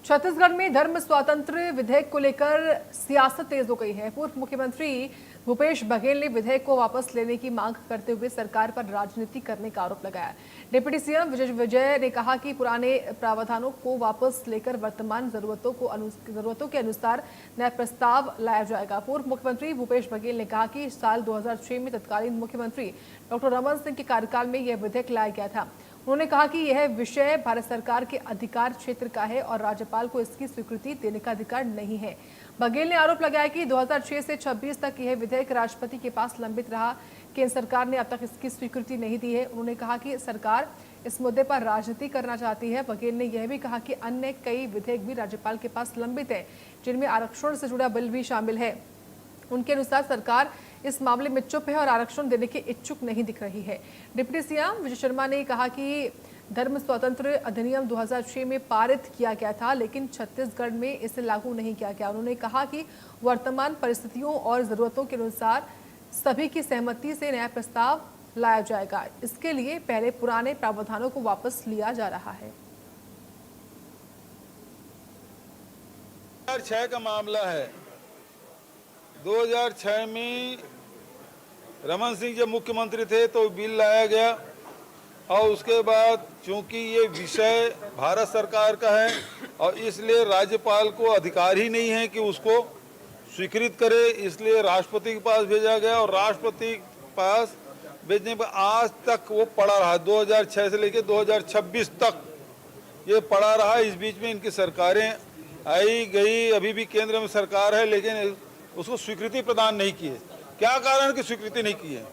छत्तीसगढ़ में धर्म स्वातंत्र्य विधेयक को लेकर सियासत तेज हो गई है। पूर्व मुख्यमंत्री भूपेश बघेल ने विधेयक को वापस लेने की मांग करते हुए सरकार पर राजनीति करने का आरोप लगाया। डिप्टी सीएम विजय ने कहा कि पुराने प्रावधानों को वापस लेकर वर्तमान जरूरतों के अनुसार नया प्रस्ताव लाया जाएगा। पूर्व मुख्यमंत्री भूपेश बघेल ने कहा कि साल 2006 में तत्कालीन मुख्यमंत्री डॉक्टर रमन सिंह के कार्यकाल में यह विधेयक लाया गया था। उन्होंने कहा कि यह विषय भारत सरकार के अधिकार क्षेत्र का है और राज्यपाल को इसकी स्वीकृति देने का अधिकार नहीं है। बघेल ने आरोप लगाया कि 2006 से 26 तक यह विधेयक राष्ट्रपति के पास लंबित रहा। केंद्र सरकार ने अब तक इसकी स्वीकृति नहीं दी है। उन्होंने कहा कि सरकार इस मुद्दे पर राजनीति करना चाहती है। बघेल ने यह भी कहा कि अन्य कई विधेयक भी राज्यपाल के पास लंबित है, जिनमें आरक्षण से जुड़ा बिल भी शामिल है। उनके अनुसार सरकार इस मामले में चुप है और आरक्षण देने के इच्छुक नहीं दिख रही है। डिप्टी सीएम विजय शर्मा ने कहा कि धर्म स्वातंत्र्य अधिनियम 2006 में पारित किया गया था, लेकिन छत्तीसगढ़ में इसे लागू नहीं किया गया। उन्होंने कहा कि वर्तमान परिस्थितियों और जरूरतों के अनुसार सभी की सहमति से नया प्रस्ताव लाया जाएगा। इसके लिए पहले पुराने प्रावधानों को वापस लिया जा रहा है। 2006 का मामला है। 2006 में रमन सिंह जब मुख्यमंत्री थे तो बिल लाया गया और उसके बाद चूंकि ये विषय भारत सरकार का है और इसलिए राज्यपाल को अधिकार ही नहीं है कि उसको स्वीकृत करे, इसलिए राष्ट्रपति के पास भेजा गया और राष्ट्रपति के पास भेजने पर आज तक वो पड़ा रहा। 2006 से लेकर 2026 तक ये पड़ा रहा। इस बीच में इनकी सरकारें आई गई, अभी भी केंद्र में सरकार है, लेकिन उसको स्वीकृति प्रदान नहीं की है। क्या कारण की स्वीकृति नहीं की है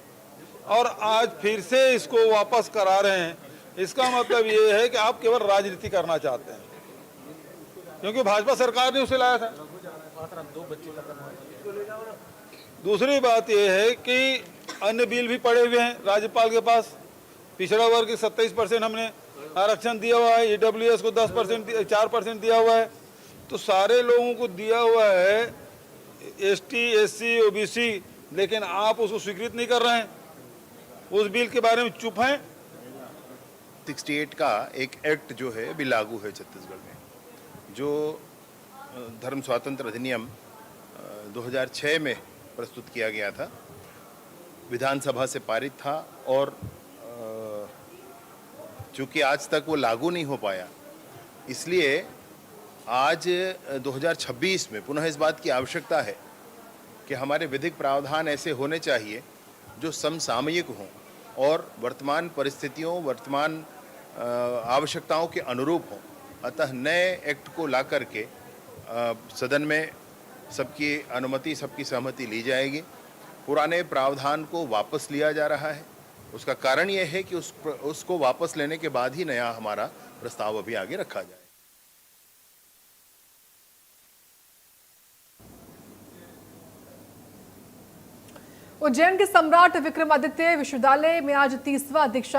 और आज फिर से इसको वापस करा रहे हैं। इसका मतलब ये है कि आप केवल राजनीति करना चाहते हैं, क्योंकि भाजपा सरकार ने उसे लाया था। दूसरी बात यह है कि अन्य बिल भी पड़े हुए हैं राज्यपाल के पास। पिछड़ा वर्ग के 27% हमने आरक्षण दिया हुआ है, EWS को 10% 4% दिया हुआ है, तो सारे लोगों को दिया हुआ है, ST, SC, OBC, लेकिन आप उसको स्वीकृत नहीं कर रहे हैं। उस बिल के बारे में चुप हैं। 68 का एक एक्ट जो है अभी लागू है छत्तीसगढ़ में, जो धर्म स्वातंत्र्य अधिनियम 2006 में प्रस्तुत किया गया था, विधानसभा से पारित था और चूंकि आज तक वो लागू नहीं हो पाया, इसलिए आज 2026 में पुनः इस बात की आवश्यकता है कि हमारे विधिक प्रावधान ऐसे होने चाहिए जो समसामयिक हों और वर्तमान परिस्थितियों, वर्तमान आवश्यकताओं के अनुरूप हों। अतः नए एक्ट को ला करके सदन में सबकी अनुमति, सबकी सहमति ली जाएगी। पुराने प्रावधान को वापस लिया जा रहा है। उसका कारण यह है कि उसको वापस लेने के बाद ही नया हमारा प्रस्ताव अभी आगे रखा जाए। उज्जैन के सम्राट विक्रमादित्य विश्वविद्यालय में आज 30वां दीक्षांत